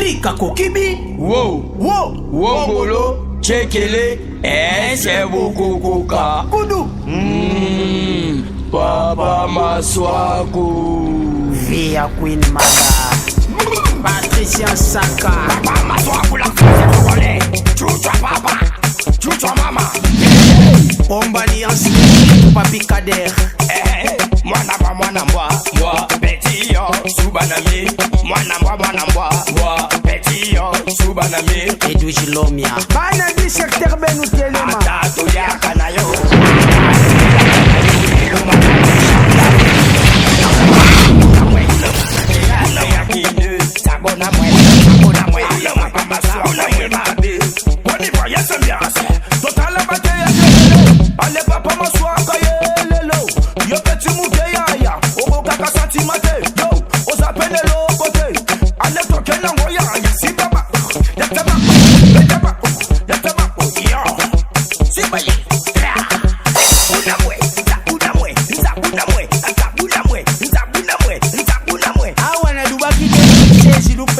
Mika Kokibi. Wow, Wow, Wongolo, Chekele, Sebukukuka. Kudu. Papa Maswaku. Via Queen Mada. Patricia Saka. Papa Maswaku la fille Chucha papa, chucha mama. Ombani Ansi, Papi Kader. Mwana mwa, moi, petit yo, Subanami. Mwana moi, petit yo, Subanami. Edou Jilomia. Bana di secteur Benou Telema. Tato ya kanayo.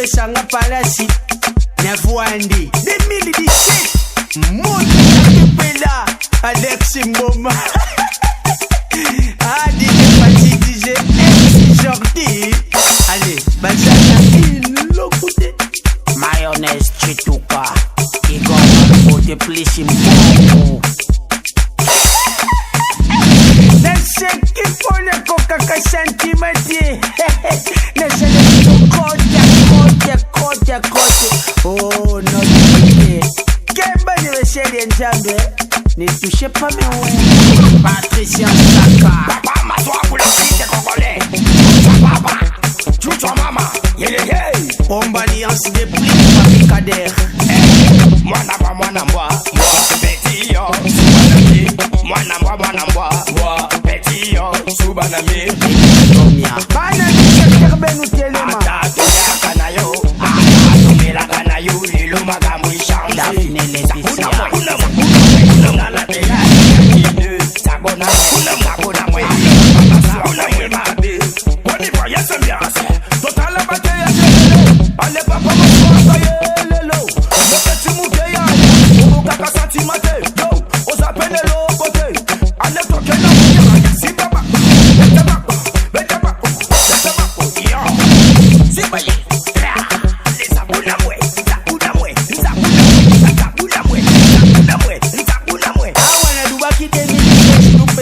Shanga Palasi Nevuandi 2017 Mouni Yakipela Alex Mboma DJ Pati DJ MC Jordi. Allez, Bazana il l'occupe Mayonnaise Chituka Igor Malbote Plishi Mbongo Nese kipone koka kasantimati Nese le kote Oh no Kemba ni wesheli njambe Ne touchez pas mes ouïes Patricia Saka Papa Maswaku la fille congolais. Papa, chucha mama. Yeah. Ombani Ansi de Pli Papi Kader. Mwana moi, petit yo, Subanami. Mwana moi, petit yo, Subanami. Bana di secteur Benou Telema. Tato ya kanayo. Tato la kanayo. Lilo magambo ishanga. Daphne Laetitia.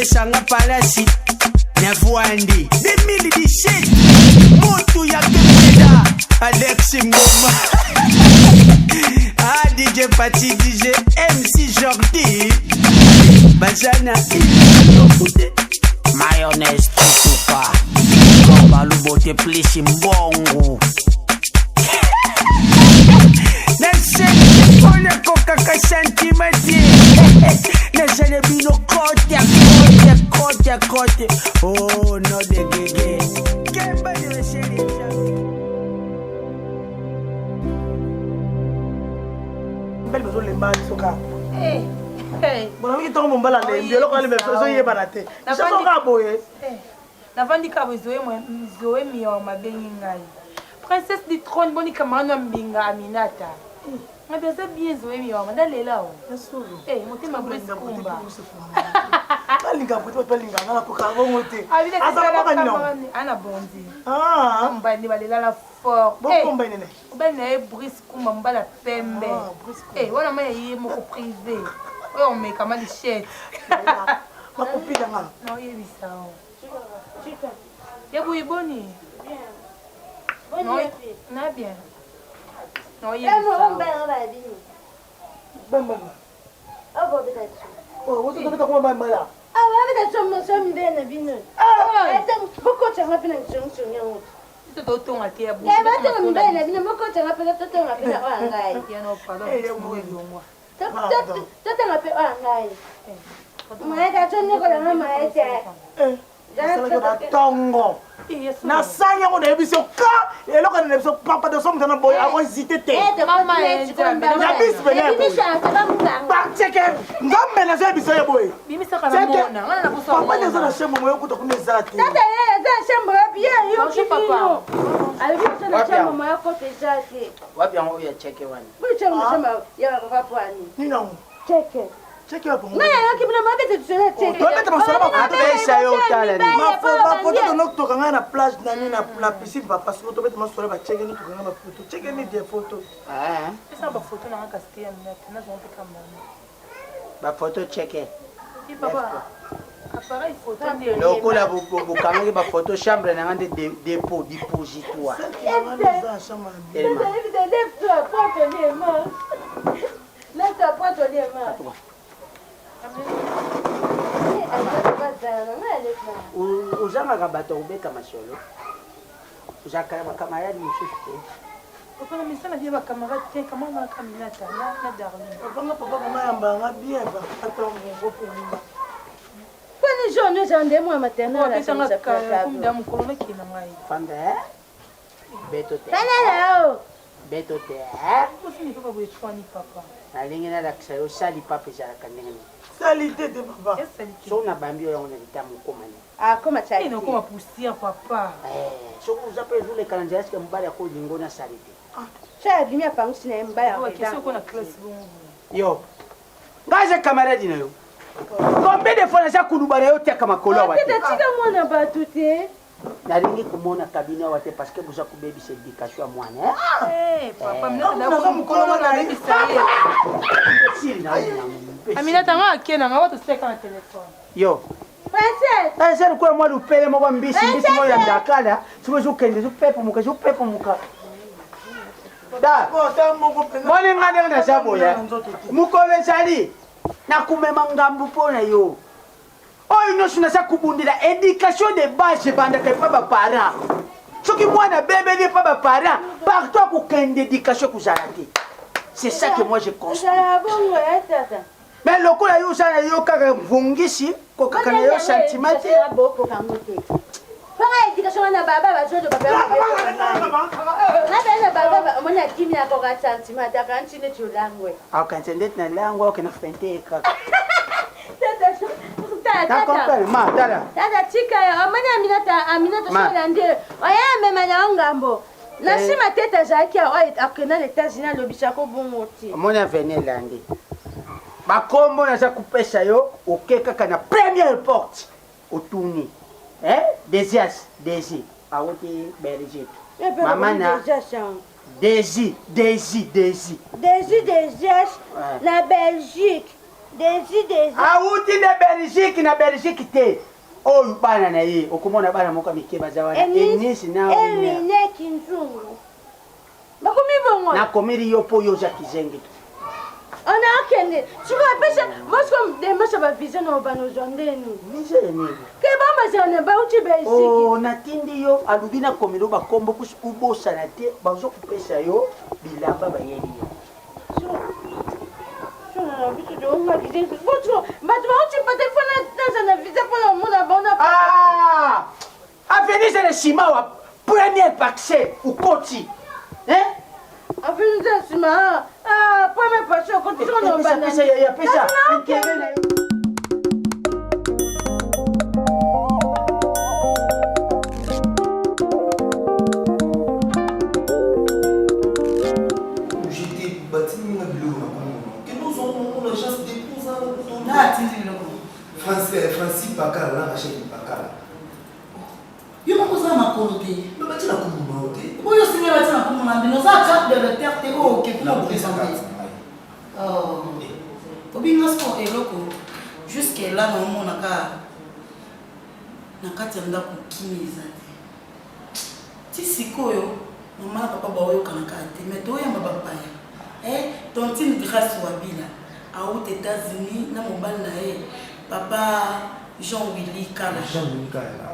Shanga Palasi Nevuandi 2017 Motu Yakipela Alex Mboma DJ Pati DJ MC Jordi Bazana il l'occupe Mayonnaise Chituka Igor Malbote Plishi Mbongo Nese kipone koka kasantimati Nese le bino kote Oh no de gege Kemba ni wesheli Belle besoin de l'emballage soka Bon ami ton mombala le mbiolo kwa le meso ye banate Soka boye Navandi kabo zoe miyo mabengi ngai Princesse du trône boni kamano mbinga Aminata Ngabeza bien zoe miyo mandalela o motema briskumba Palinga puto palinga ngala koka bongote Asa papa kanino ana bondi mbani balela la fort bomba nene ubene briskumba mbala pembe wana maya yi moko privé oyo me kama di chef makopila ngala no yebisa o yebu iboni no na bien no yebisa bomba Oh, você tá com uma mãe. asalaki batongo nasanya ngo na biso ka eloko na biso papa de somme na boy ako hésiter te ya bis bene ba cheke ngombe na zo biso ya boy bimisa kana mona ngana na buso papa de zo na shembo moyo kuto kuneza te tata ye za shembo bien yo papa alivyo na shembo moyo kote zate wapi yango ya cheke wani bucha mshamba ya papa pwani nino cheke cheke hapo ngaya yake mna mabete tusele cheke tobeta masolo ba pesa yo tala ni ma foto to nok to kanga na plage na ni na piscine papa so tobeta masolo ba cheke ni to kanga ba photo cheke ni des photos pesa ba photo na kastia minute na zompe kama ba photo cheke papa appareil photo ndio lokola bukangi ba photo chambre na ngande dépôt dépositoire uzangaka bato obeta masolo uzakala bakamaradi mosusu te opana misala bie bacamarade te kama na kaminata na darlin papa kama yambanga bien papa ngo pour kwani jaune jande moi maternelle apesanga kumda mokolo nakina ngai fanda beto te kanala beto te osini papa boye twani papa nalingi nalakisa yo osali papa ezalaka ndenge nini salité de papa so na bambi oyo yango na lita mokomani akoma chai inokoma poussière papa soki oza mpe ezolekana nzela sike mobali akolingo na sali te chai bimia pangusi na mbaya question kona classe bongo yo ngai ze camarade na yo combien de fois naza kuluba na yo tiaka makolo awa te tika mwana bato te nalingi komona kabine awa te parce que boza kobebisa éducation ya mwana papa minata mokolo wana nabebisa ye sili na aminata nga akena nga watoseka na telefone yo princesse eza likola mwa lupele moko mbisi moko ya ndakala soki ezokende ezopepomuka ezopepomuka da moni nga ndenge naza boya mokolo ezali nakumema ngambu mpo na yo oyo nyonso naza kobundela éducation de base ebandaka epa baparent soki mwana bebeli epa baparent partout akokende éducation kozala te c'est ça que moi je construis mais lokola yo oza na yo kaka mvungisi kokaka na yo sentiment te Panga éducation wana baba bazodo baba na baba mona kimi na ko ka sentiment ta kan chine tulangwe akantendete na lango okena fente kaka tata d'accord ma tala tata tika ya amana aminata shola nde oya mema na ngambo na sima teta zaki oya akena les États-Unis lobisa ko bongoti mona venir landi bakombo naza kupesa yo oke kaka na première porte otuni Desias Desi awoti Belgique mama na Desi na Belgique Desi awuti na Belgique te oyo bana na ye okomona bana moko mike baza wana enisi na emine kinzungu bakomi bongo nakomeli yo mpo yo oza kizengi on a kende tu vas pêcher moi comme des matchs ba vision no bano jondeni nizeni ke ba mazana ba uti Belgique oh natindi yo alubi na komelo bakombo kusu ubosana te bazo kupesa yo bilamba bayeli yo na bitu de nga kize boto bato ba uti pate fona tazana visa fona mona bona avenir c'est le ciment wa premier accès au koti avenir c'est le ciment premier passé au koti on va ya pesa j'étais bâti na bilo na que nous avons une agence d'épouse Francis Bakala la Rachel Bakala yo makoza makolo te le bâti la commune te oyo singa bati na komona bino za carte de la terre te o ke pour présenter obinga sport eloko jusque là na omona ka na kati ya ndako kimi eza te ti sikoyo mama na papa baoyokanaka te mais toyamba bapaya tontine grâce wabila aout États-Unis na mobali na ye papa Jean-Willy Kala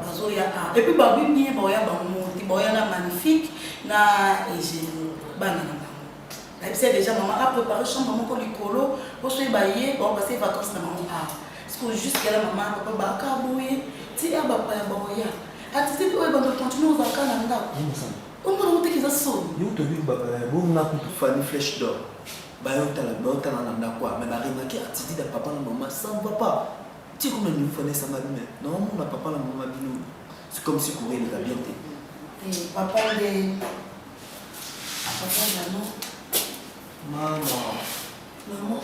bazoya et puis babi bien boya bamuti boya na magnifique na égénie bana na bango la c'est déjà maman a préparé chambre maman ko likolo pour soy baye pour passer vacances na maman parce que jusqu'à la maman papa ba ka boye ti ya bapaya baoya attitude oyo bakocontinue ozalaka na ndako omona otekeza soni yo tobi bonga kutu fani flèche d'or bayotala na ndako mais barengaki attitude ya papa na mama ça ne va pas tu sais comment nous faisons ça mais non on n'a papa na mama bino c'est comme si courir les bien té papa de non maman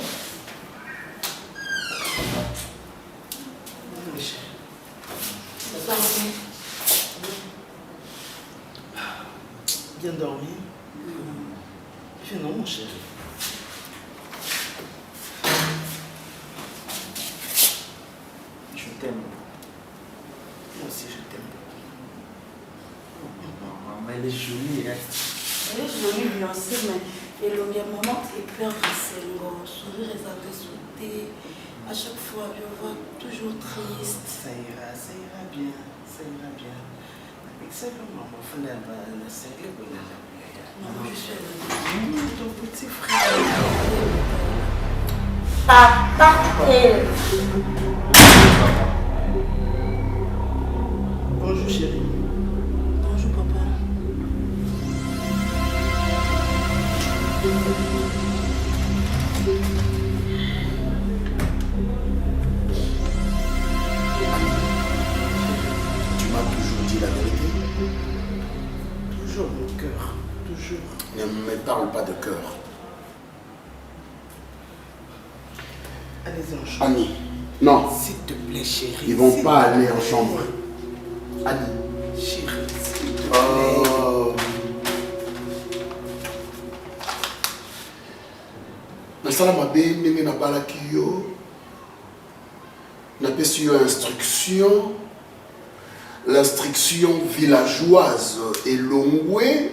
Bien dormi. Non, mon chéri. je t'aime. Moi aussi, je t'aime. Maman, elle est jolie, hein. Elle est jolie, Beyoncé, mais et le maman est plein de sengo, sourire et ça sauter. À chaque fois, je vois toujours triste. Ça ira bien, ça ira bien. Avec ça, maman, il faut la serrer pour la Maman, je suis ton petit frère. Papa et... Bonjour, chérie. Bonjour, papa. Tu m'as toujours dit la vérité. Toujours mon cœur, toujours. Ne me parle pas de cœur. Allez-y en chambre. Annie, non. S'il te plaît, chérie. Ils vont pas aller en chambre. Annie. Chérie, s'il te plaît. Oh. Nasala mabe ndenge na balaki yo. Napesi yo instruction. L'instruction villageoise est longue.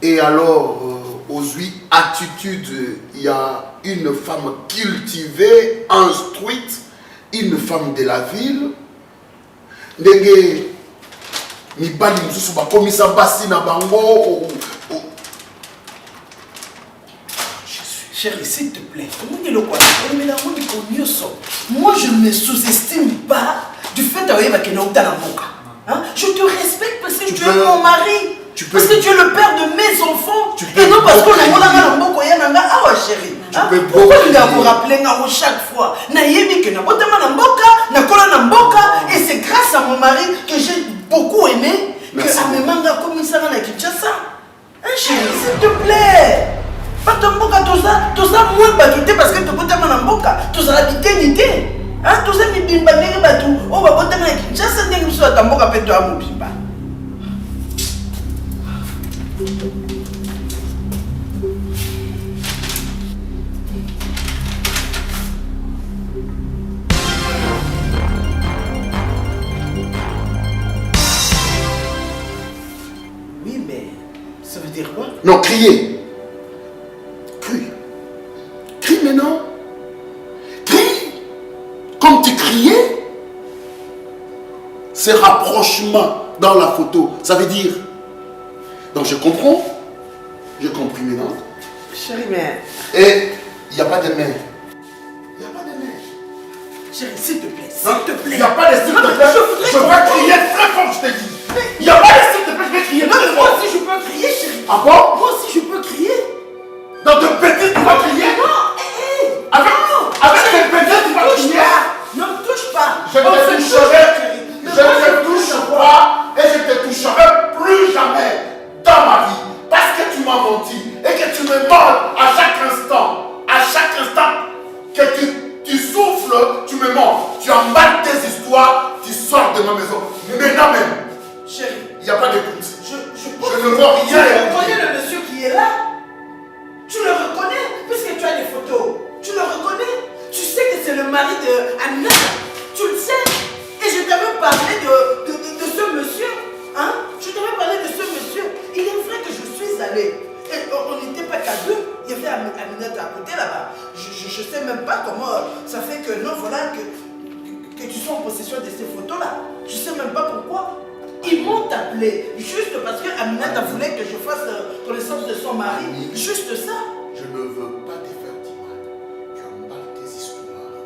Et alors, aux 8 attitudes, il y a une femme cultivée, instruite, une femme de la ville. Ndenge mibali mususu bakomisa basi na bango. Chérie, s'il te plaît, moi je ne me sous-estime pas du fait d'avoir été dans hein? Je te respecte parce que tu es mon mari. Parce que tu es le père de mes enfants. Et non parce qu'on a ah ouais chérie. Hein? Pourquoi tu dois vous rappeler chaque fois? Et c'est grâce à mon mari que j'ai beaucoup aimé que Amemanga comme ça dans la Kinshasa. Hein chérie, s'il te plaît. Pas ton boka, tout ça, moi, batouté parce que tu peux t'amener en boka. Tout ça, l'habité, n'était. Hein, tout ça, mi bimba, n'est pas tout. On va pas t'amener qui. Ça, c'est n'est pas ton boka, peut-être, mon bimba. Oui, mais ça veut dire quoi? Non, crier. Crie maintenant. Crie. Comme tu criais, ces rapprochements dans la photo, ça veut dire. Donc je comprends. J'ai compris maintenant. Chérie, mais. Et il n'y a pas de main. Il n'y a pas de main. Chérie, s'il te plaît, s'il te plaît. Il n'y a pas de s'il te plaît. Je vais crier très fort, je te dis. Il n'y a pas de s'il te plaît, je vais crier. Non, mais moi aussi je peux crier, chérie. Ah bon? Moi aussi je peux crier. Dans de petites, tu vas crier? Non, avec tes petites, tu vas crier? Ne me touche pas. Je te toucherai, je te touche pas et je te toucherai plus jamais dans ma vie. Parce que tu m'as menti et que tu me mens à chaque instant. À chaque instant que tu souffles, tu me mens. Tu emballes tes histoires, tu sors de ma maison. Maintenant même. Chérie, il n'y a pas d'écoute. Je ne vois rien. Tu reconnais le monsieur qui est là? Tu le reconnais puisque tu as des photos. Tu le reconnais? Tu sais que c'est le mari de Anna. Tu le sais. Et je t'avais parlé de ce monsieur. Hein? Je t'avais parlé de ce monsieur. Il est vrai que je suis allée. Et on n'était pas qu'à deux. Il y avait Aminata à côté là-bas. Je ne sais même pas comment ça fait que non, voilà, que tu sois en possession de ces photos-là. Je ne sais même pas pourquoi. Ils m'ont appelé juste parce que Aminata voulait que je fasse connaissance de son mari. Juste ça. Je ne veux pas te faire du mal. Tu emballes tes histoires.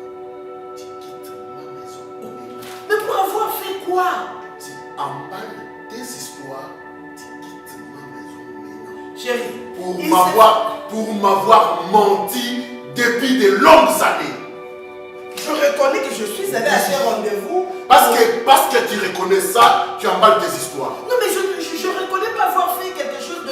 Tu quittes ma maison. Mais pour avoir Chérie. Pour m'avoir menti depuis de longues années. Je reconnais que je suis allé à ce rendez-vous. Parce que tu reconnais ça, tu emballes tes histoires. Non, mais je reconnais pas avoir fait quelque chose de...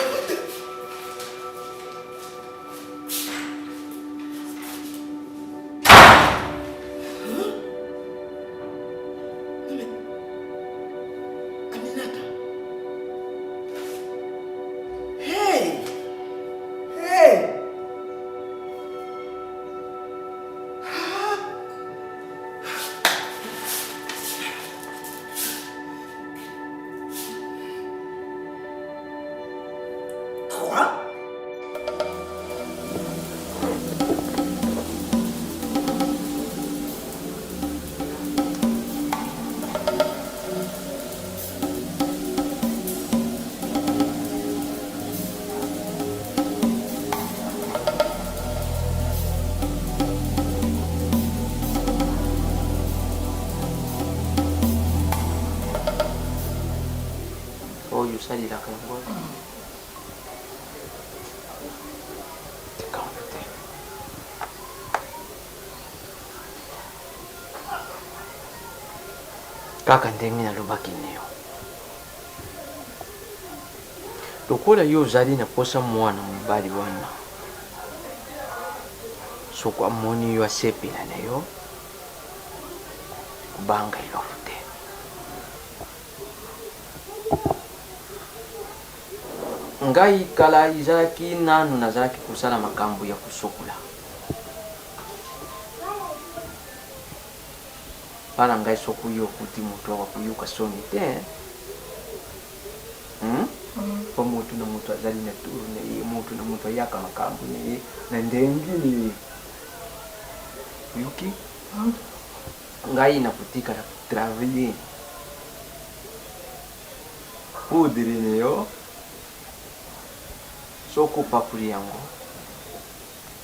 salila kango tekawute kaka ndenge nalobaki neyo lokola yo ozali na posa mwana mobali wana soko amoni yo asepela na yo kubanga eloko te ngai kala izalaki nanu nazalaki kosala makambo ya kosokola mpana ngai soki yo okuti moto akoyoka soni te mpo motu na moto azali na turu na ye motu na moto ayaka makambo na ye na ndenge ni yoki ngai nakotika na travailler poudre na yo soko papuli yango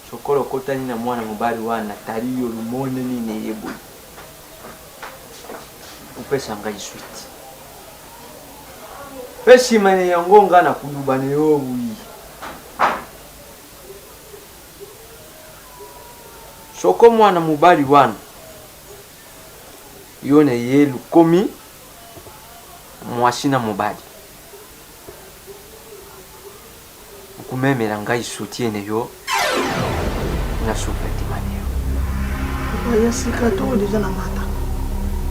sokolo okotani na mwana mobali wana tali yo lumoneni na ye boye upesa ngai suite mpe nsima na yango nga na kuluba na yo buyi soko mwana mobali wana yo na ye lukomi mwasi na mobali okumemela ngai soutien yo na souveraineté yo papa ya sika to deja na mata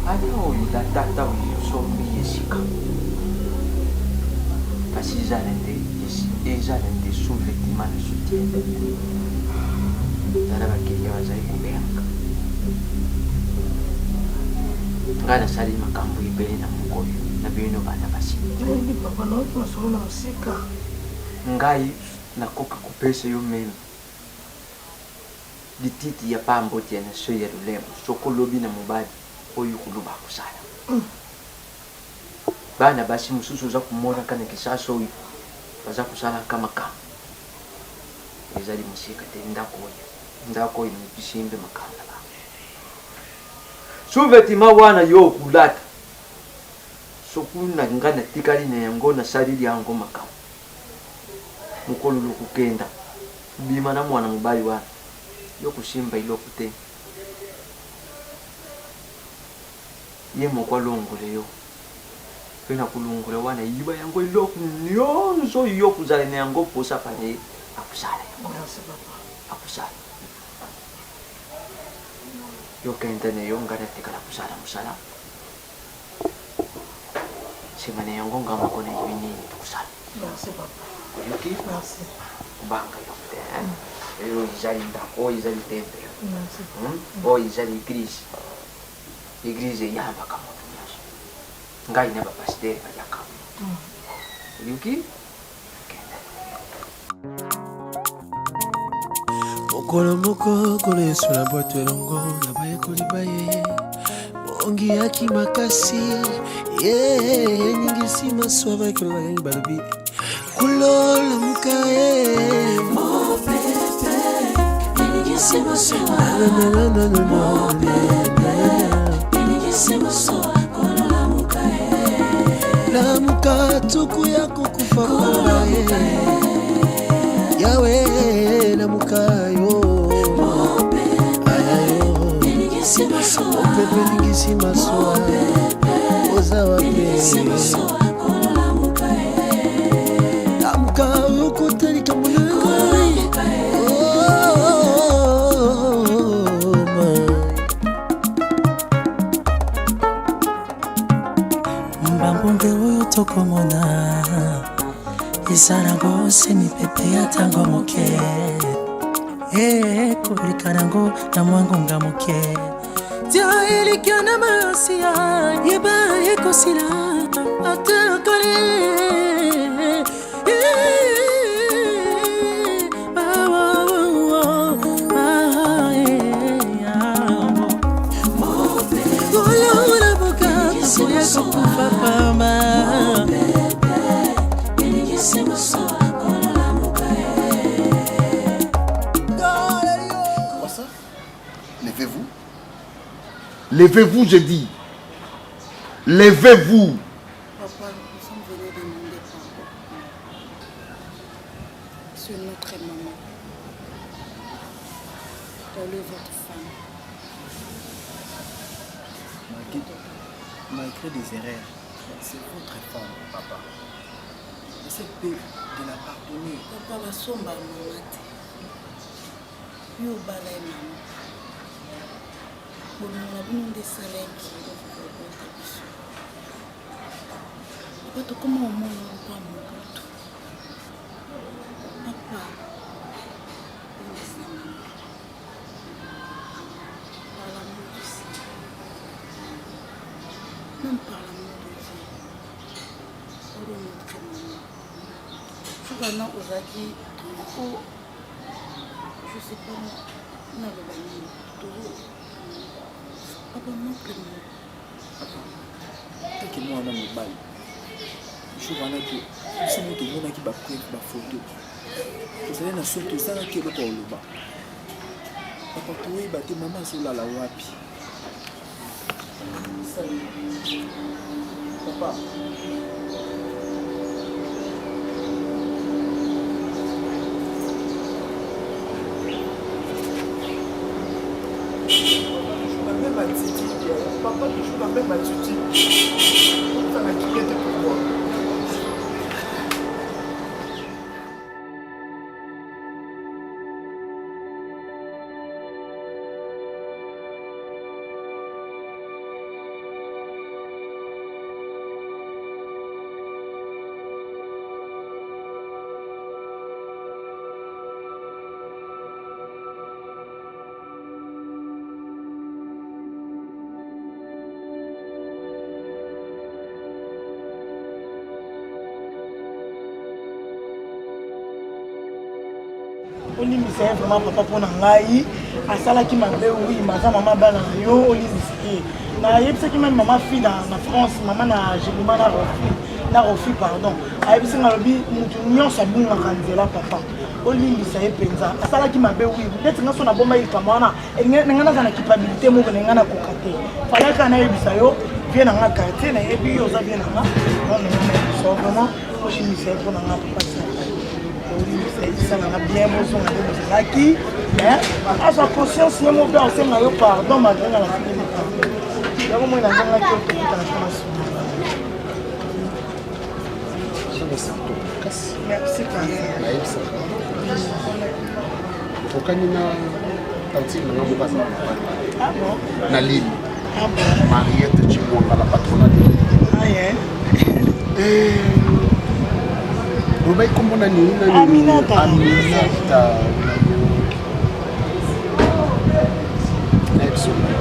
ali oyo datata oyo sombi yesika kasi ezala nde souveraineté na soutien zala bakenya bazali kobenga ngai nasali makambo ebele na mokoyo na bino bana basi papa naoki masolo na mosika ngai nakoka kopesa yo meme lititi ya pamboti ya naso ya lolemo soko lobi na mobali oyo kuluba kusala bana basi mosusu oza komona kana kisasa oyo baza kusala kama kama ezali mosika te ndako oyo mipisimbe makanda ba souveraineté wana yo okulata soku na nga natikali na yango nasalili yango makambo mukolo lokukenda bima na mwana mobali wana yo kusimba iloko te ye moko alongole yo mpe na kulongole wana yiba yango iloko nyonso yo kuzala na yango posa pane akusala akusala yo kenda na yo nga natekala kusala musala nsima na yango nga moko na yibi nini tukusala oyoki kubanga yo te oyo ezali ndako oyo ezali temple oyo ezali eglise eyambaka moto nyonso ngai na bapastere bayaka oyoki mokolo moko kolo yesu na bwato elongo na bayekoli baye bongiyaki makasi eningisi maswa bayekoli bayangi balobi kulola mukae mo pepe eningisi maswa mo pepe eningisi maswa kulola mukae la muka tuku ya kukufa kulola bébé ningisi masoa oza wape namuka okotalika monangai mbambonge oyo tokomona eza nango se mipepe ya ntango moke koleka nango na mwangonga moke tia elikya na masia yeba ekosila atakale olola boka koya kokufa pama Levez-vous. Levez-vous, je dis. Levez-vous. Papa, nous sommes venus demander pardon. Sur notre maman. Elle est votre femme. Malgré des erreurs, c'est votre femme, papa. Essayez de la pardonner. Papa, la sombre à maman. Yo balai maman. Bon, on a besoin de salaires qui vont vous faire biso. Papa, comment on mange pas mon gâteau? Papa, par l'amour du ciel, même par l'amour de Dieu, pour notre maman. Je vais maintenant aux acquis, je sais pas moi, on a le bain, tout. Papa, non, que moi. Tant que moi, on a mon bail. Je vois que si nous devons qui va prendre ma photo. Vous allez dans ce ça qui est le pour le bas. Papa, tu es battu maman sur la wapi. Salut. Papa. Papa, tu joues la même attitude. Ça m'a quitté pour moi. olimbisa ye vraiment papa mpo na ngai asalaki mabe oui maza mama bana na yo olimbisa ye nayebisaki meme mama fille na France mama na Jelima na Rofi pardon ayebisi nga alobi mutu nyonso abungaka nzela papa olimbisa ye mpenza asalaki mabe oui neti nga so nabomba likambo wana nenga naza na culpabilité moko nenga nakoka te falaka nayebisa yo vie na nga quartier nayebi yo oza vie na nga nenga nayebiso vraiment olimbisa ye mpo na nga papa ça n'a bien besoin de l'acquis, mais à sa conscience, il y a mon père, c'est ma pardon, malgré la fille de pardon. Il y a au moins la journée qui est la transformation. Merci, ah bon? Naline. Ah bon? Mariette Chimwanga, la patronne. Ah yeah. Robai como na nina Aminata. Excellent.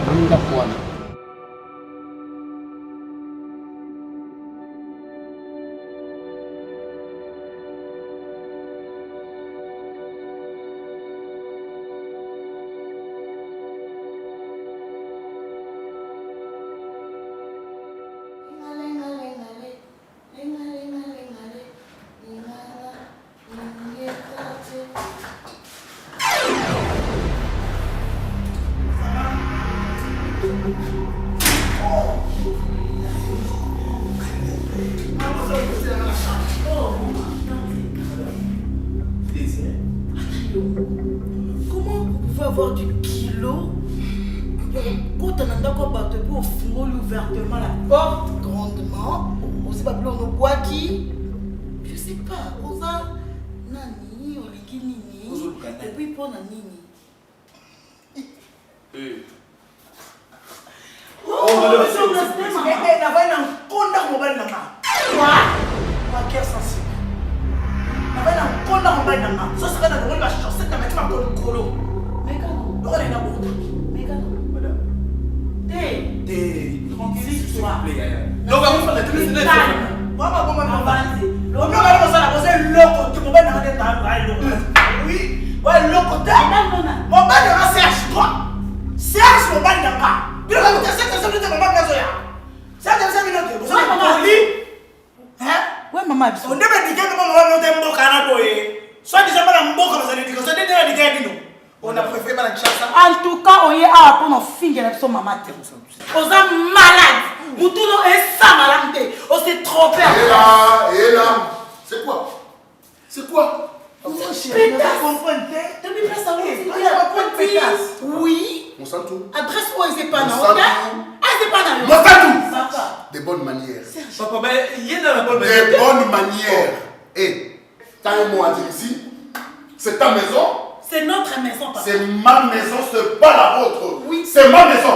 Anda kuana. Comment vous pouvez avoir du kilo Quand on a d'accord battu pour fondre ouvertement la porte grandement, on sait pas plus on quoi qui, je sais pas, on a nani, on les nini, et puis pour nani. En tout cas, on est à pour nos filles sur maman. On est malade. Nous tous est ça malade. On s'est trompé. Et là, c'est quoi? C'est quoi? Oui. On sent tout. Adresse où c'est pas non. On sent tout. Des bonnes manières. Papa, mais il y a dans la bonne manière. Des bonnes manières. Et t'as un mot à dire ici. C'est ta maison. C'est notre maison, papa. C'est ma maison, c'est pas la vôtre. Oui. C'est ma maison.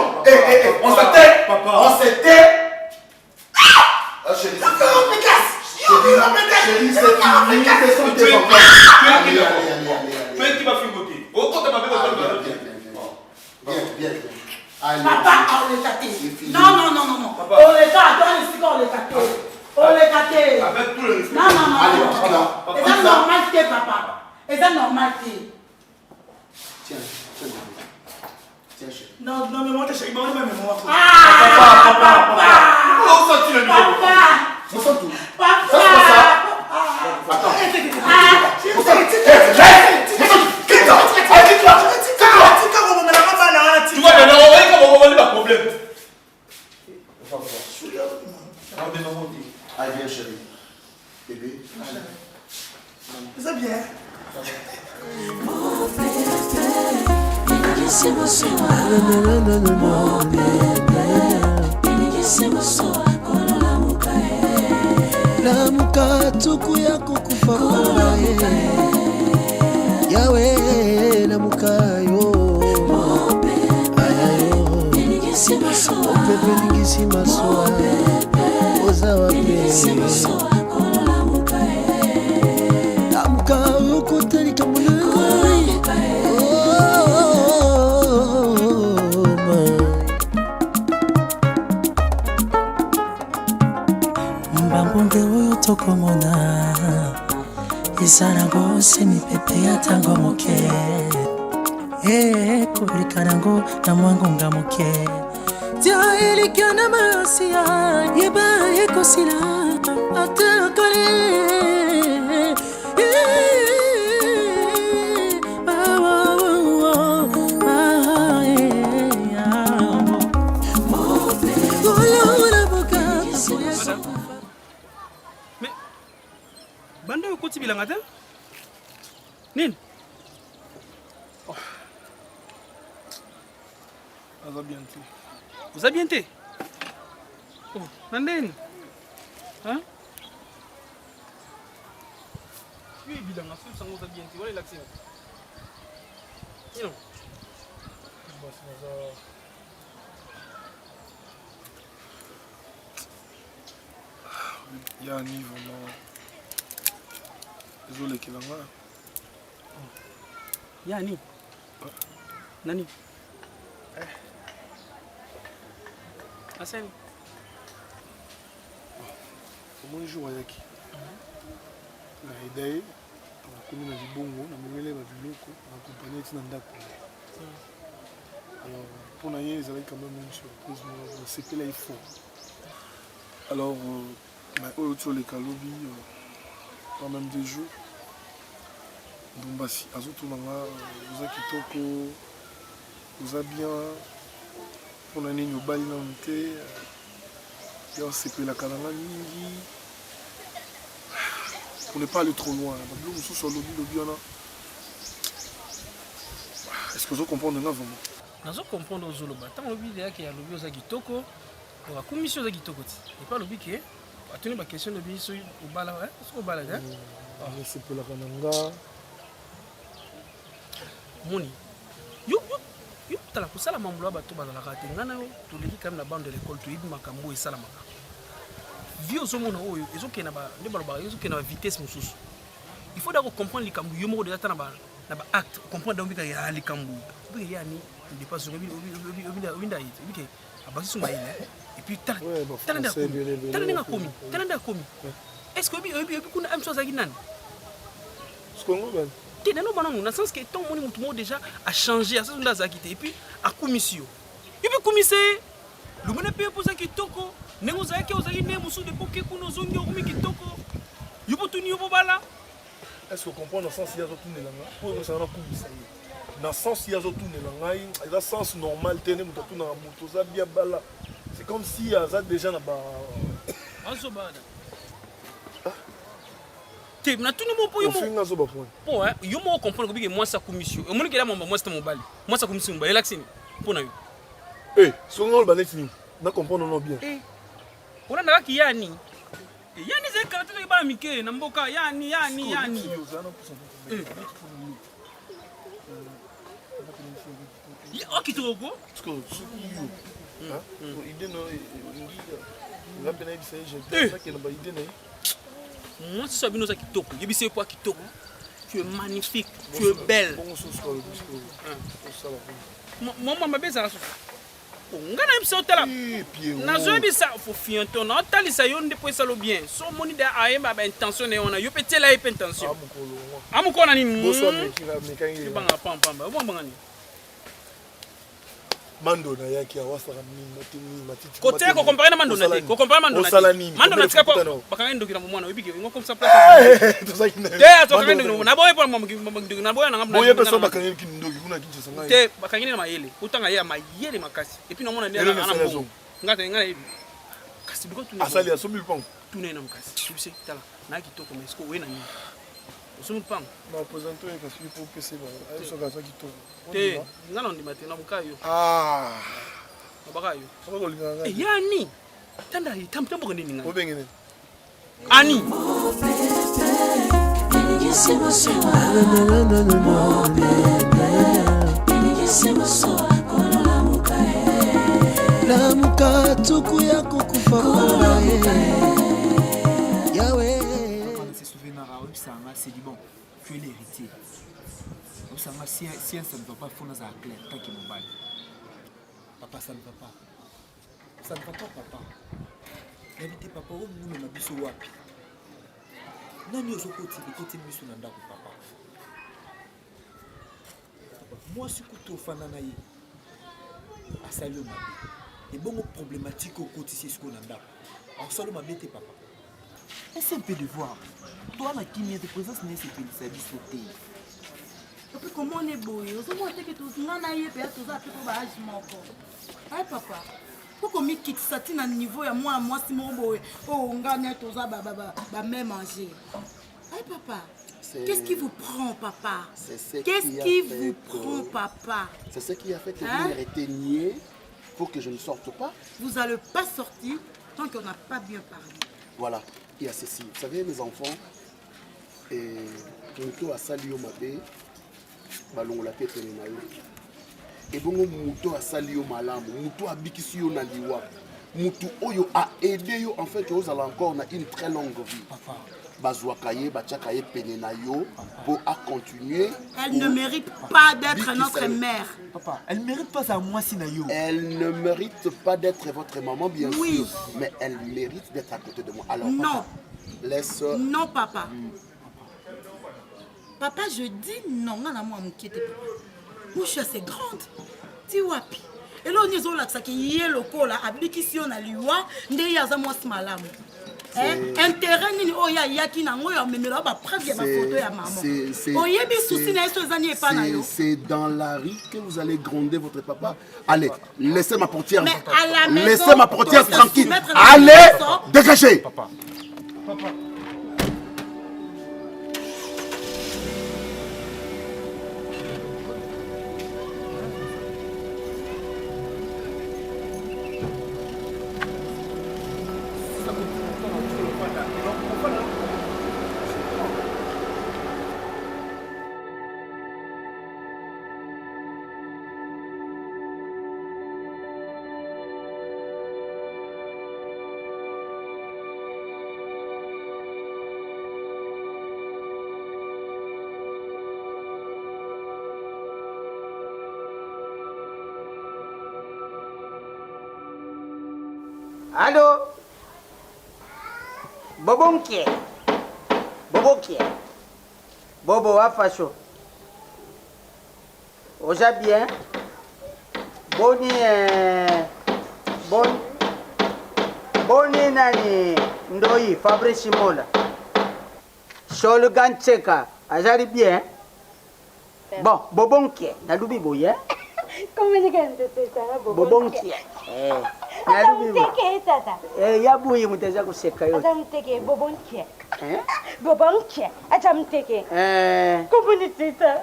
On s'était. On s'était. Ah, chérie. Chérie, c'est fini. C'est son tes enfants. Tu es qui va frigoter. Au compte de ma Bien. Allez. Papa, on les gâté. Non. On les gâte, on les gâté. On les gâté. Avec tout le respect. Non. Et ça normalité, papa. Et ça normalité. Tiens, chérie. Non, mais moi, je sais pas, mais moi. Papa. On sortit le numéro. On sent tout. Papa. Ça, c'est pas ça. Attends. Tu vois, maintenant, on va comment on va le problème. Allez, viens, chérie. Bébé. C'est bien. lamuka tuku ya kukufa kwa yawe lamuka yo opepe ningisi maswa oza wape lamuka yokotalika munai mbambonge oyo tokomona ezala gose mipepe ya ntango moke koleka nango na mwangonga moke tia elika na mayosia yeba ekosila atakale Banda yo koti bilanga te? Nini? Oh. Aza bien te. Vous avez bien te? Oh, nandeni? Hein? Oui, bilanga so sango za bien te. Wala relaxé. Non. Il y a un niveau désolé qu'il en a. Yani? Nani? Asani? Comment je vois qui? La idée, on a connu la bongo, on a mêlé la biloko, on a accompagné Tinandako. Alors, pour naïe, ils avaient quand même une surprise, mais c'est là il faut. Alors, autour les calobi, quand même des jours. Donc, si Azotumanga, vous avez kitoko, vous avez bien, pour l'année, nous baillons il y a c'est la calanga mingi. Pour ne pas aller trop loin. Nous sommes sur le lobby, est-ce que vous comprenez vraiment? nazo comprendre ozoloba ntango olobi deyaki alobi oza kitoko akumisi oza kitoko ti epa alobi ke atuni baquestion lobi so obala soki obala te nasepelaka na nga moni yo tala kosala mambulo ya bato bazalaka te ngai na yo toleki kame na bande de l'école toyebi makambo oyo esalamaka vie ozomona oyo ezokende nde balobaka ezokende na vitesse mosusu il faut d'abord comprendre likambo yo moko deja ta na baacte comprendre obika ya likambo obika yani dépasse obinda ye obike abaki sunga ile et puis tala ndenge akomi est ce que oyebi kuna am chose azalaki nani te nano banango na sens que ntango moni motu moko déjà a changé asasi nde azalaki te et puis akumisi yo epi kumise lumona mpe epoza kitoko ndenge ozalaki ozalaki nde mosusu depoke kuna ozongi okomi kitoko yo botuni yo bobala est-ce que comprendre dans sens il y a tout nelanga pour ça na kumisa ye na sens il y a tout nelanga il a sens normal tene moto tout na moto za bien bala c'est comme si ça déjà na ba azobada te na tuni mo po yo finga zo ba point po yo mo comprendre ko bige moi sa commission e moni ke la mamba moi sta mobali moi sa commission ba elaxini po na yo so ngol ba netini na comprendre non bien ona na ki yani yani ze karate ke ba mike na mboka yani okitoko idée no nga pena ibisa je que na ba idée na moi si sabino za kitoko yebise po kitoko tu es magnifique tu es belle maman mabeza so ngana ibisa tala nazo ibisa fo fianto na talisa yo ndepo esalo bien so moni da ayemba ba intention ne ona yo petela ipe intention amukona ni banga pamba ubanga ni mando na yaki awasaka mini matiti côté ko comparer na mando na te ko comparer mando na te mando na tsika po bakanga ndokira mwana obike ngo comme ça place to sakina te to kanga ndokira na boye po ndokira na boye na ngam boye person bakanga kindoki kuna kinje sanga te bakanga na mayele utanga ya mayele makasi et puis na mona ndela na mbo ngata ngana hivi kasi biko tu asali asomi pang tu na makasi tu sais tala na kitoko mais ko wena ni osumi pang na présenter kasi pour PC ba ayo so gaza kitoko te ngana ndi matena bukayo bakayo abakolinganga yani tanda tamtambo ngeni ngani obengene ani lamuka tuku yako kufa yawe c'est du bon, tu es l'héritier. Si ça ne va pas, il faut nous clair, tant qu'il me balle. Papa, ça ne va pas. Ça ne va pas, papa. Invitez papa, où nous n'avons pas besoin de wapi. Non, nous sommes côté mission dans papa. Moi, je suis au fananaï. À salut, ma vie. Et bon, problématique au quotidien, c'est ce qu'on a. Alors, salut, ma vie, papa. Essaye un peu de voir. Toi, la qui de présence n'est pas le service sauté. Et puis comment on est beau, on voit que tout le monde a eu peur, tout ça, tout le monde a eu papa. Pourquoi on quitte ça à niveau et moi, si mon beau, oh, on gagne tout ça, bah, même manger. Aïe, papa. Qu'est-ce qui vous prend, papa? Qu'est-ce qui vous prend, papa? C'est ce qui a fait que vous m'arrêtez nié pour que je ne sorte pas. Vous n'allez pas sortir tant qu'on n'a pas bien parlé. Voilà, il y a ceci. Vous savez, mes enfants, et Muto a sali au mabé, balon la tête na yo. Et bon, Muto a sali au malam, Muto a bikisi yo na liwa. Muto oyo a aidé yo en fait que vous allez encore na une très longue vie. Papa. Bazouakaye, Bachakaye, Penenayo, pour à continuer. Elle ne mérite pas d'être notre mère. Papa, elle ne mérite pas ça, moi, Sinayo. Elle ne mérite pas d'être votre maman, bien sûr. Mais elle mérite d'être à côté de moi. Alors, non. Papa, laisse. Non, papa. Papa, je dis non. Non, moi, m'inquiète pas. Moi, je suis assez grande. Tiwapi. Et là, on est là, ça qui est le col, habite si on a liwa, n'est pas moi, c'est malam. Intérêt ni oya yaki na ngoya memela ba preuve ya photo ya maman. Oyebi souci na eso zani epa na yo. C'est dans la rue que vous allez gronder votre papa. Allez, laissez ma portière. Mais à la maison, laissez ma portière tranquille. Allez, dégagez. Papa. Papa. Allô? Bobo qui? Bobo qui? Bobo Afacho. Oja bien? Boni Boni nani Ndoi Fabrice Mola. Shol Gancheka. Ajari bien? Bon, Bobo qui? Nalubi boye? Comment est-ce que tu as Bobo qui? Yabuyi muteza kuseka yote. Atamteke bobonkie. Bobonkie. Atamteke. Komunitita.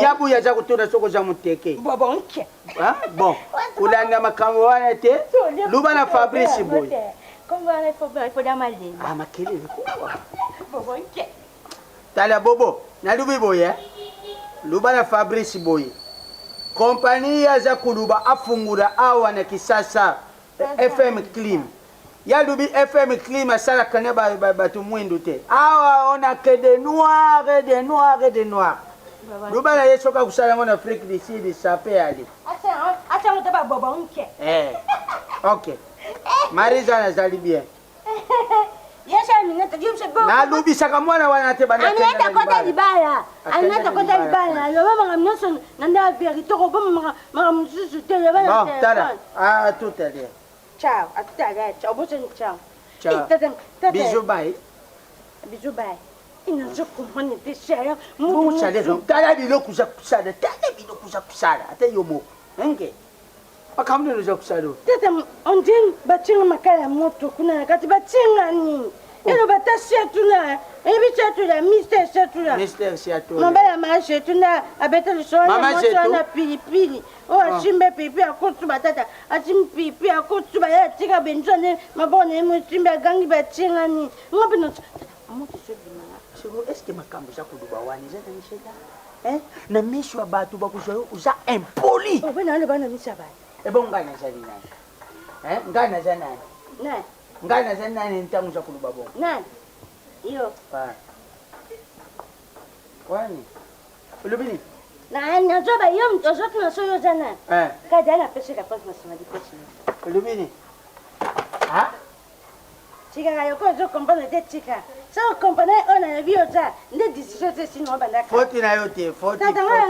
Yabuyi aja kutuna soko za muteke. Bobonkie. Bon. Ulanga makambo wana te. Luba na Fabrice boy. Comment il faut damaler. Ah makele kwa. Bobonkie. Tala bobo. Na lubi boy Luba na Fabrice boy. Kompania za kuluba afungura awa na kisasa FM Clim. Ya lubi FM Clim asala kaneba batu mwindu te. Awa ona que de noir, de noir, de noir. Luba na yeso ka kusala mona Afrique du Sud sape ali. Attends, on t'a pas bobonke. OK. Marisa na zali bien. Yesha minata jumse bobo. Na lubi saka mwana wana te bana tenda. Anata kota libala. Anata kota libala. Lo mama ngamnyoso nanda vérité ko mama msusu te le bala. Bon, tala. À tout à l'heure. Ciao, à tout à l'heure. Ciao, bon ciao. Ciao. Bisous bye. Bisous bye. Ina zo comprendre te cher. Mu chale zo. Tala bilo kuza kusala. Tala bilo kuza kusala. Ate yomo. Nge. Akamdo zo kusala. Tata on dit batinga makala moto kuna kati batinga ni. Elo batasia tuna. Ebi chatula Mister chatula. Mister chatula. Mabaya maisha tuna abeta lisona moto na pilipili. O achimbe pipi akotu batata. Achimbe pipi akotu baya tika benjone mabone mu chimbe gangi batinga ni. Ngopi no moto sebima. Est-ce que makambo za kuduba wani za nisheda? Na mishwa batu bakuzo uza impoli. Obena le bana misaba. Ebo ngana za nani? Ngana za nani? Nani? Ngana za nani ntangu za kuluba bongo? Nani? Iyo. Kwani? Ulubini? Na nazoba iyo mtozotu na soyo zana. Kada na pesa ka pesa masema di pesa. Ulubini? Chika yoko zo kompana de chika. So kompana ona vio za nde decision se sino banda. Foti na yote, foti. Tata nga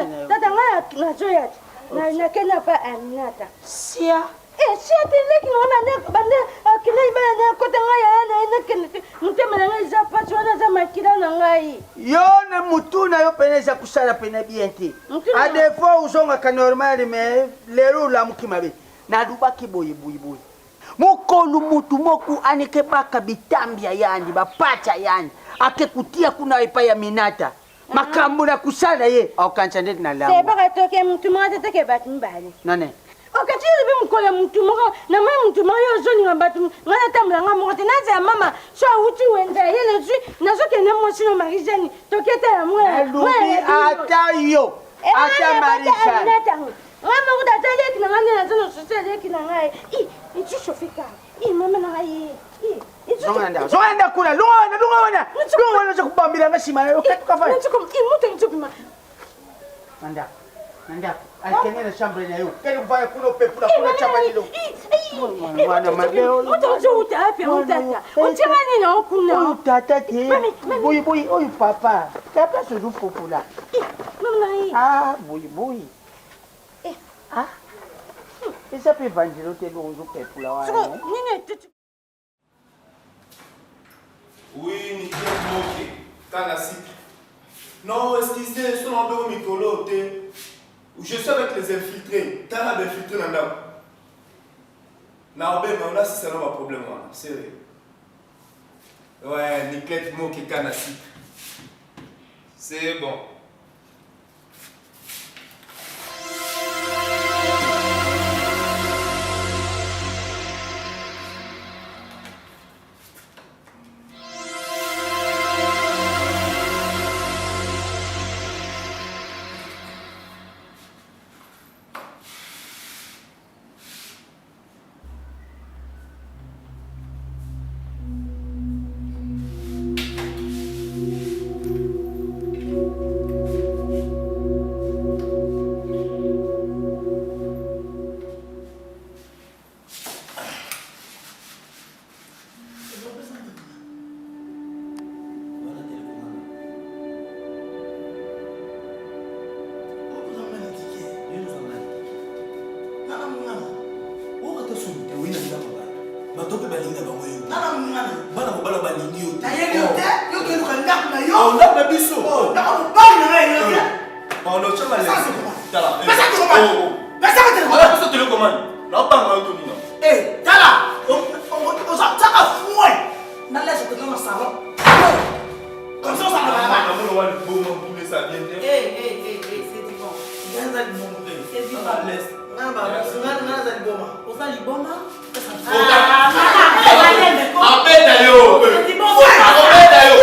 na zoya. Na kena pa Aminata. Sia. Sia te leki no banda kile bana kota nga ya na kene mutema nga za pacho na za makira na ngai. Yo na mutu na yo peneza kusala pena bienti. A defo uzonga ka normal me lero la mukimabe. Na dubaki boyi. Mukolu mutu moku aneke baka bitambia yani bapacha yani akekutia kuna ipa ya Minata makambo na kusala ye aukancha ndeti na lamu seba toke mtu mmoja take batu mbali nane okati libi mkola mtu mmoja na mwe mtu mmoja ozoni ngambatu ngana tambula ngamote naza mama so uti wenda yele zui nazoke na mosino marijani toketa ya mwe lubi ata yo ata marijani Mama udatale kina ngani na zono sosele kina ngai ichi shofika mama na ngai Zonga kula lunga za kubambira ngashima yo tukafanya nchukuma nanda alkenela chambre na yo kele kufanya kuno pepula kuna chapa hilo mwana madeo utazo utape utata utimani na okuna utata ke boy oy papa so du popula mama ngai boy Esa pe vangelo te lonzo pepula wa. Oui, nickel, ok. Tanasi. Non, excusez, je suis en train de me je suis avec les infiltrés. T'as les infiltrés dans la. Non, mais là, c'est un problème. Sérieux. Ouais, nickel, ok, Tanasi. C'est bon. bato mpe balingi na bango yo nana mongana bana mobala balingi yo nayebi yo te yokeluka ndako na yo ndako na biso ndako mobali na ngai yo te ondocanga tala pesa telecommande naopanga yo tonina tala ozaka fue na laisse te dans le salon comme ça ça va c'est du bon gaza du bon c'est du bon laisse nana za liboma oza liboma abeta yo abeta yo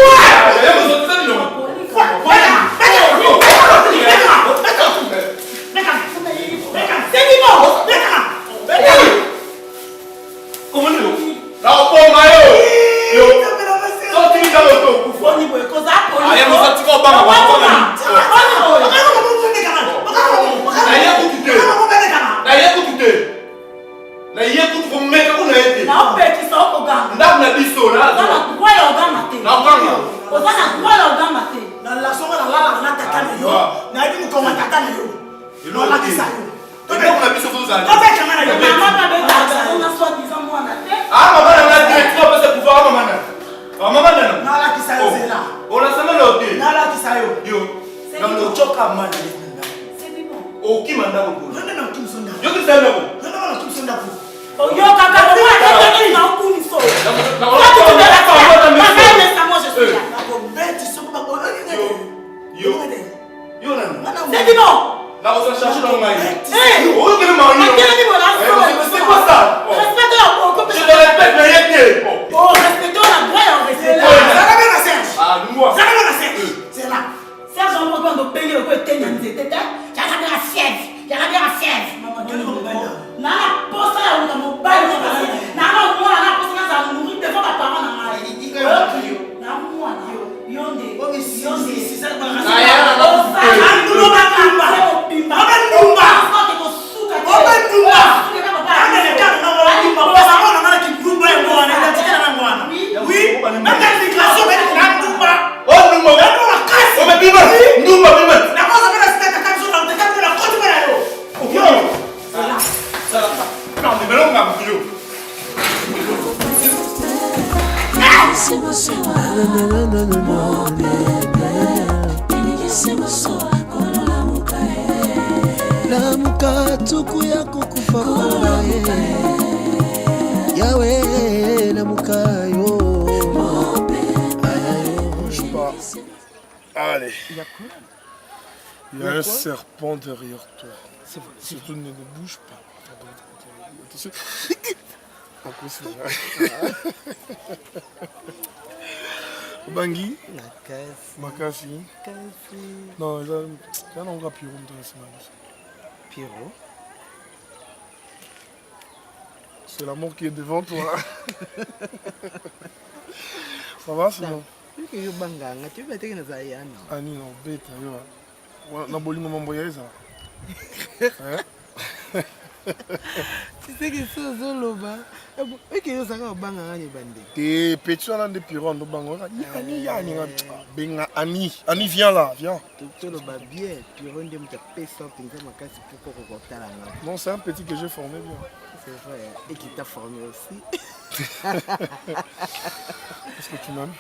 lamuka tuku ya kukufa kwa Yahweh lamuka yo. Allez. Il y a un serpent derrière toi. Surtout ne bouge pas. Bangi Makasi. Non, il y a un gars Pierrot. Pierrot. C'est la mort qui est devant toi. Ça va sinon? Ani non, bête, yo. Na bolingo mambo ya eza. Tu sais que c'est Zoloba. Et que yo saka banga ngani bande. Et petit on a des Pierrot no bango. Ani benga Ani viens là, viens. Zoloba bien, Pierrot ndem ta pesa pinza makasi pour kokotala nga. Non, c'est un petit que j'ai formé bien. C'est vrai, et qui t'a formé aussi. Est-ce que tu m'aimes?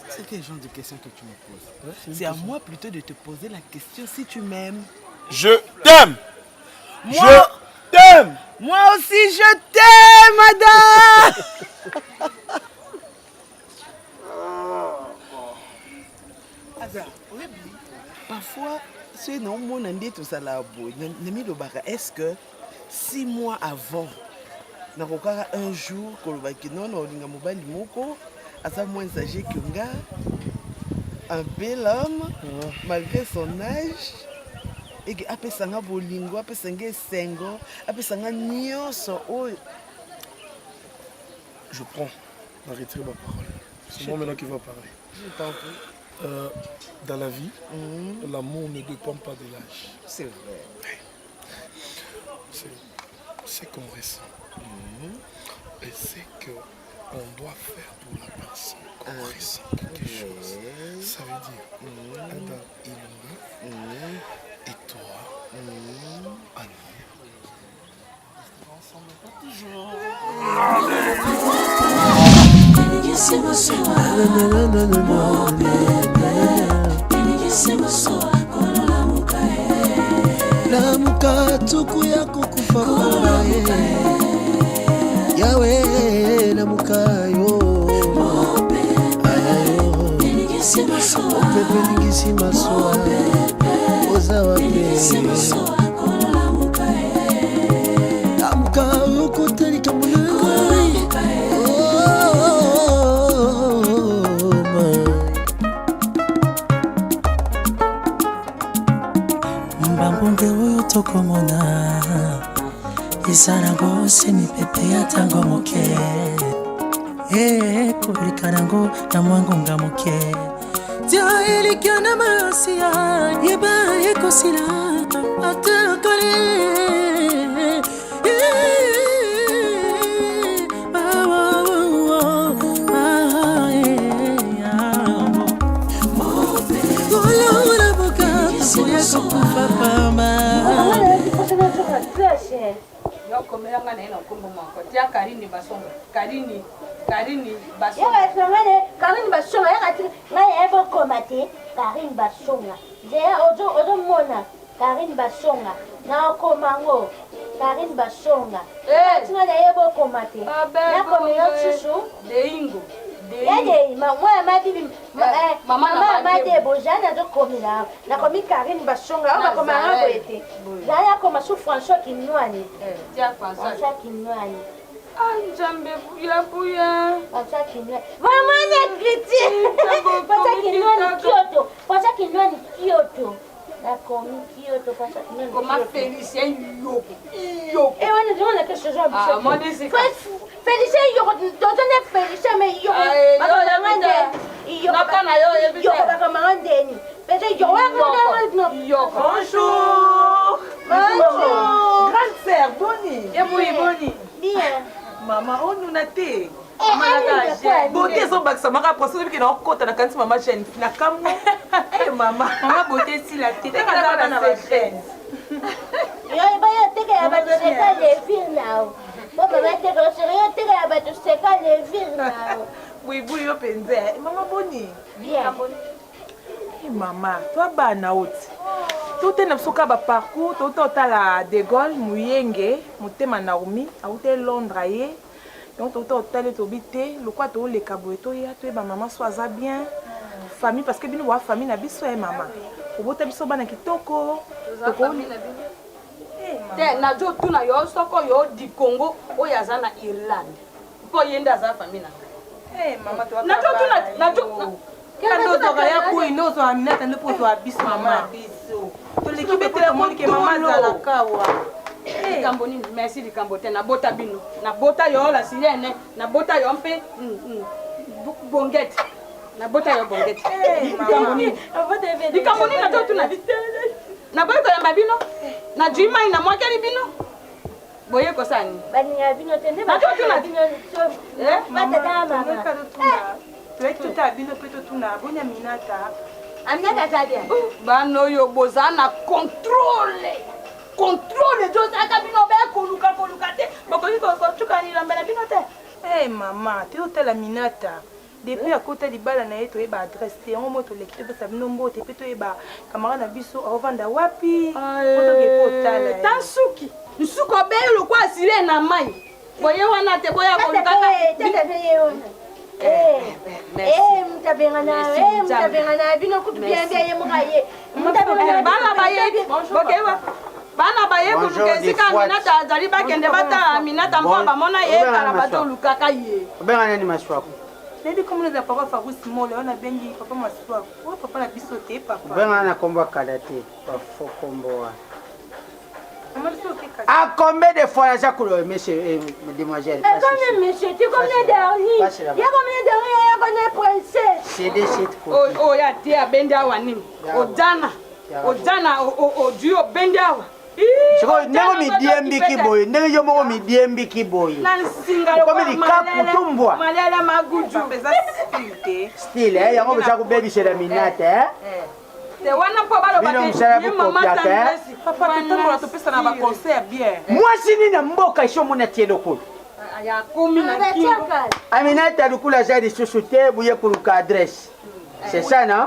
C'est quel genre de question que tu me poses? C'est à moi plutôt de te poser la question si tu m'aimes. Je t'aime. Moi, je t'aime. Moi aussi je t'aime, madame. Parfois, c'est non, mon andi tout ça là, est-ce que 6 mois avant, un jour, à ça moins âgé que nga, un bel homme, malgré son âge, et que après sanga bolingo, après sanga sengo, après sanga nyonso. Je prends, arrêtez ma parole. C'est moi maintenant qui va parler. Je t'en prie. Dans la vie, l'amour ne dépend pas de l'âge. C'est vrai. C'est qu'on ressent. Et c'est qu'on doit faire pour la personne qu'on ressent quelque chose. Ça veut dire, Adam Ilunga et toi, Annie. Lamuka tuku yako kufa pala yawe lamuka yo opepe ningisi maswa oza wape lamuka yokotalika munangai mbambonge oyo tokomona izanango semipepe ya tango moke kolika nango na mwangonga moke tia elikya na masia yeba ekosila atakale yokomelanga naye na nkombo moko tia Karine Basonga Karine Basonga yakati ngai ebokoma te Karine Basonga deya ozomona Karine Basonga naokomango Karine Basonga tina naye ebokoma te nakomela susu deingo mama amadi ebojani azokomela nakomi Karine Basonga oyo bakomanga boye te zali akoma su François Kinwani Njambe buya François Kinwani vraiment n'écriture François Kinwani Kyoto nakomi Kyoto François Kinwani comment Félicien Yoko et on est dans quelque chose Félicien Yoko donnez Félicien mais Yoko Bonjour grande sœur Boni bien maman on nous a té beauté ezobakisa maka procès depuis na okota na kanisi mama chaîne na kambo mama beauté si la tête na na chaîne yo ba ya teke ya ba seka les villes now bo ba teke yo teke ya ba seka les villes now oui yo penze mama Boni bien mama toi bana oti tout est nabsoka ba parcours tout otala de Gaulle Muyenge motema Naomi aute Londres ye donc tout otale tobité le quoi to le kaboeto ya to ba maman soaza bien famille parce que bino wa famille na biso e mama obota biso bana kitoko toko te na jo tuna yo soko yo di Congo oyo aza na Irlande po yenda za famille na mama to na jo tuna na jo kando to ya ku ino so amina tande po to abiso mama biso to l'équipe te monde que maman za la kawa likambo nini merci likambo te na bota bino na bota yo la sirene na bota yo mpe bongete na bota yo bongete likambo nini na to tuna na boye ko yamba bino na jima ina mwakeli bino boye ko sani bani ya bino tende na to tuna mata dama tout à bino peut tout na bonya minata Aminata tadia bano yo bozana contrôle josaka bino be koluka te bokoki kochuka ni lambela bino te mama te otala minata depuis à côté libala na yeto eba adresse te ngo moto lekite besa bino mbote pe to eba camarade na biso ovanda wapi moto ke potala tansuki nsuko be lo kwa asire na mai boye wana te boya koluka mtabengana bino kutubiambia ye mukaye bana baye kuluka esika Aminata azali bakende bata Aminata mpo bamona ye kala bato olukaka ye obenga nani maswako Baby, comment les papa Fabrice Mole, on a bien dit papa Massoua. Oh, papa la bisoté, papa. Ben, on a combat karaté. Pas faux combat. À combien de fois j'ai couru, monsieur, mademoiselle? Combien, monsieur? Tu connais dernier? Il y a combien de rien? Il y a combien de princesse? C'est des sites. Oh, il y a Tia Bendawa Nim. Odana. Odana, Odio Bendawa. Nego mi DMB kiboy, nego yo mo mi DMB kiboy. Comme il kakutumbwa. Malela maguju beza style ya ngo bza ku baby chez la minata te wana po balo bakete mama papa tutambo na topesa na ba conseil bien. Moi sini na mboka isho mona tielo ko. ya komi na kingo. Aminata lukula jadi susute buye kuluka adresse. C'est ça non?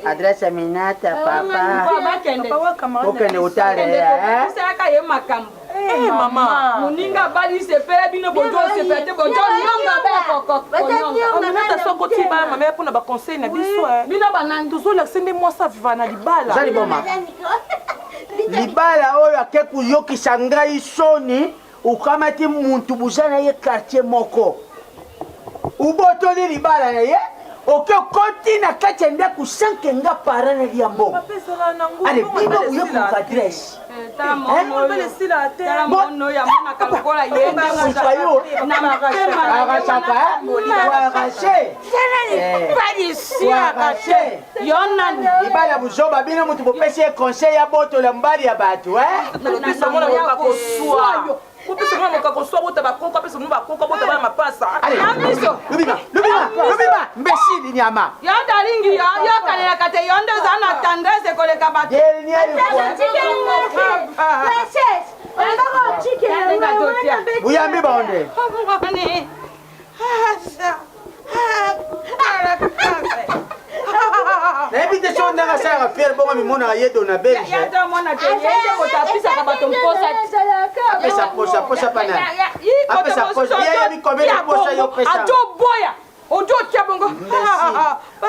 Adresse Aminata papa. Okende utale hein? Saka ye makambo. Maman. Muninga bali se pele bino bojo se fete bojo nyonga ba koko. Aminata soko tiba mama pour na ba conseil na biso. Bino banandi tozola sende mwasa viva na libala. Zali boma. Libala oyo akeku yokisa ngai soni ukamati muntu buzana ye quartier moko. Ubotoli libala na ye oke koti na kati ya ndaku sanke nga parana ya mbongo. Ale bino uyo ku adresse. Mono ya mwana kalkola yende Sipayo na magashaka wagache. Wagache. Yona ibala buzoba bino mutu bopese conseil ya boto la mbali ya batu na samona ya koswa. Kupisa mwana kakoswa bota bakoko pesa mwana bakoko bota bana mapasa. Amiso. Lubima mbeshidi nyama. Yonda lingi yo kanela kate yonda zana tendresse koleka batu. Yeli Uyambi baonde. Nebite so ndanga sara fier bonga mimona yedo na belge. Ya ta mona te yende kotapisa ka bato mposa. Posa pana. Apesa posa. Ya mi komela posa yo pesa. Ato boya. Ojo tia bongo.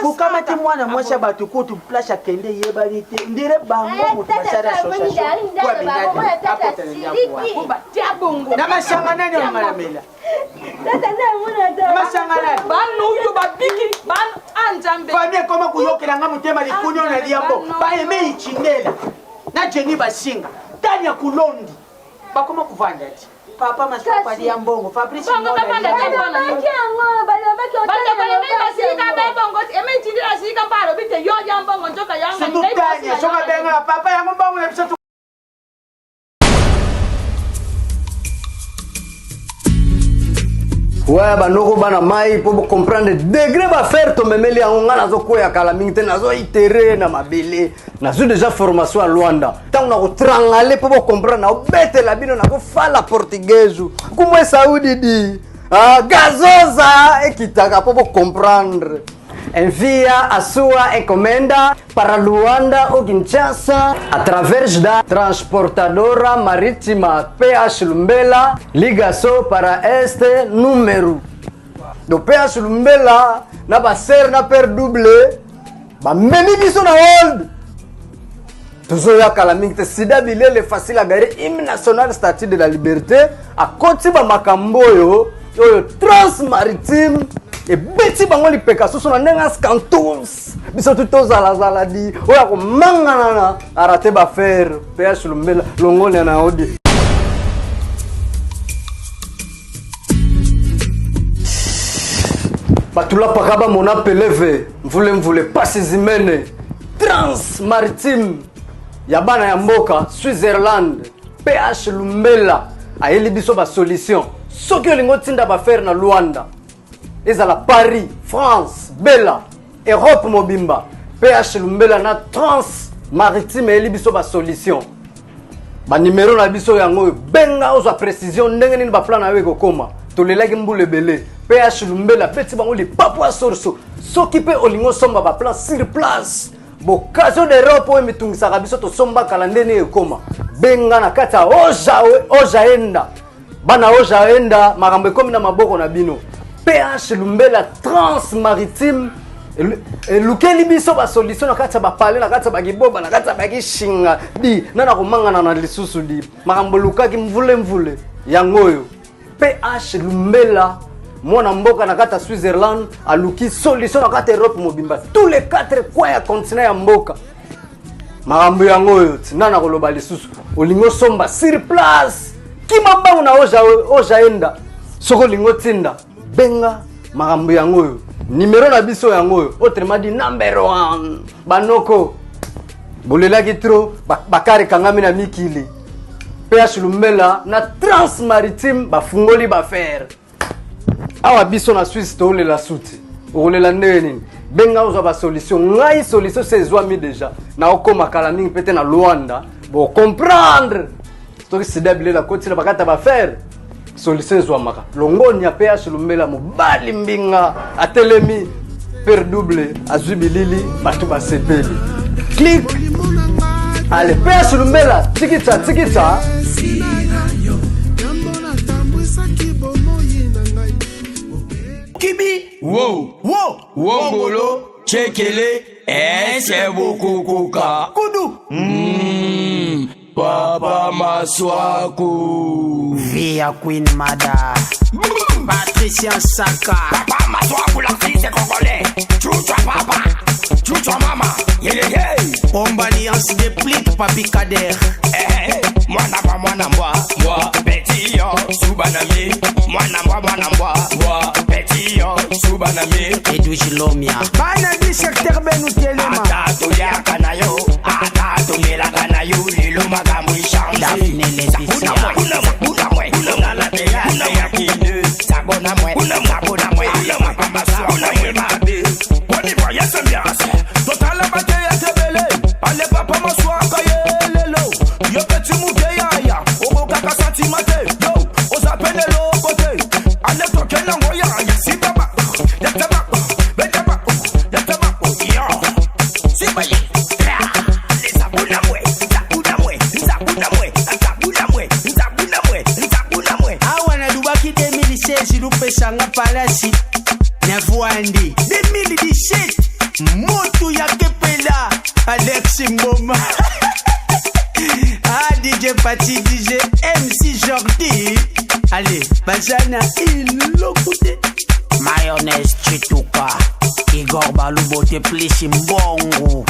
Kukama ti mwana mwasha batu ko tu place akende yebalite. Ndire bango mutu basara association. Kwa bingati. Apota ndia kwa. Kuba tia bongo. Na mashanga nani wa maramela. Masangana banu yo babiki ban anjambe famille koma kuyokela nga mutema likunyo na liambo ba eme ichindela na jeni basinga tanya kulondi bakoma kuvanja ati papa masapa liambongo Fabrice bongo papa na tena kiango bale basika ba bongo eme ichindela sika palo bite yo yambongo njoka yanga ndai soka benga papa yango bongo na biso. Ouais, banoko bana mai pour comprendre degré va faire to memeli yango nga nazo koya kala mingi te nazo itere na mabele nazo déjà formation à Luanda tant na ko trangale pour comprendre na bete la bino na ko fala portugaise kumwe saudi di gazoza ekitaka pour comprendre envia a sua encomenda para Luanda ou Kinshasa através da transportadora marítima PH Lumbela, ligação para este número. Do PH Lumbela, na baser na per double, ba meni biso na hold. Toujours ya kalaming te sida bilele facile à garer hymne national statue de la liberté a koti ba makamboyo oyo transmaritime et beti bango li peka so na ndenga scantous biso tuto zala di oya ko mangana na arate ba faire PH Lumbela longole na odi batula pakaba mona peleve mvule pasi zimene trans maritime ya bana ya mboka Switzerland PH Lumbela ayeli biso ba solution soki olingo tinda ba faire na Luanda ezala Paris, France, Bella, Europe mobimba. PH Lumbela na trans maritime eli biso ba solution. Ba numéro na biso yango benga oza précision ndenge nini ba plan na weko koma. Tolelaki mbule bele. PH Lumbela peti bango li papwa sorso. Soki pe olingo somba ba plan sur place. Bokazo d'Europe o mitungisa biso to somba kalandeni ekoma. Benga na kata oja enda. Bana oja enda makambo ekomi na maboko na bino. PH Lumbela trans maritime lukeli biso ba solution na kati ba pale na kati ba giboba na kati ba kishinga di nana komangana na lisusu di makambo lukaki mvule yangoyo PH Lumbela mwana mboka na kati Switzerland aluki solution na kati Europe mobimba tous les 4 coins ya continent ya mboka makambo yangoyo nana koloba lisusu olingo somba sur place kimamba na oja enda soko lingo tinda benga makambo yangoyo numéro na biso yangoyo autrement dit number 1 banoko bolelaki trop bakari kangami na mikili PH Lumbela na trans maritime bafungoli ba faire awa biso na Suisse to lela suti olela ndeni benga oza ba solution ngai solution sezwami déjà na okoma kala mingi pete na Luanda bo comprendre to ki sidabile la koti na bakata ba faire solution ezwamaka longoni ya PH Lumbela mobali mbinga atelemi per double azwi bilili bato basepeli click ale PH Lumbela tikita Kibi wo bolo chekele c'est beaucoup kuka kudu Papa Maswaku Via Queen Mada Patricia Saka Papa Maswaku la fille c'est congolais Chouchou papa Chouchou maman yeah. Alliance de plique Papi Kader Mwana mwa Petit yo Subanami Mwana mwa Petit yo Subanami Edwige Lomia Bana di secteur benu telema Atato ya kanayo Atato mela kanayo Lilo magamu ishansi Daphne Leticia Una mwe Sabona mwe mabe Wani voye sembiance Total bate ya tebele Ale papa Maswaka yelelo Yo peti muke yaya Obo kaka santimate Yo ozapene lo kote Ale toke nango yaya Si baba Yataba Betaba Yataba Yo Si baye Zabuna mwe Awana dubaki 2016 Lupesanga palasi Nevuandi 2017 Motu ya Kepela Alex Mboma DJ Pati DJ MC Jordi Allez Bazana Ilokute Mayonnaise Chituka Igor Balubote Plisi Mbongo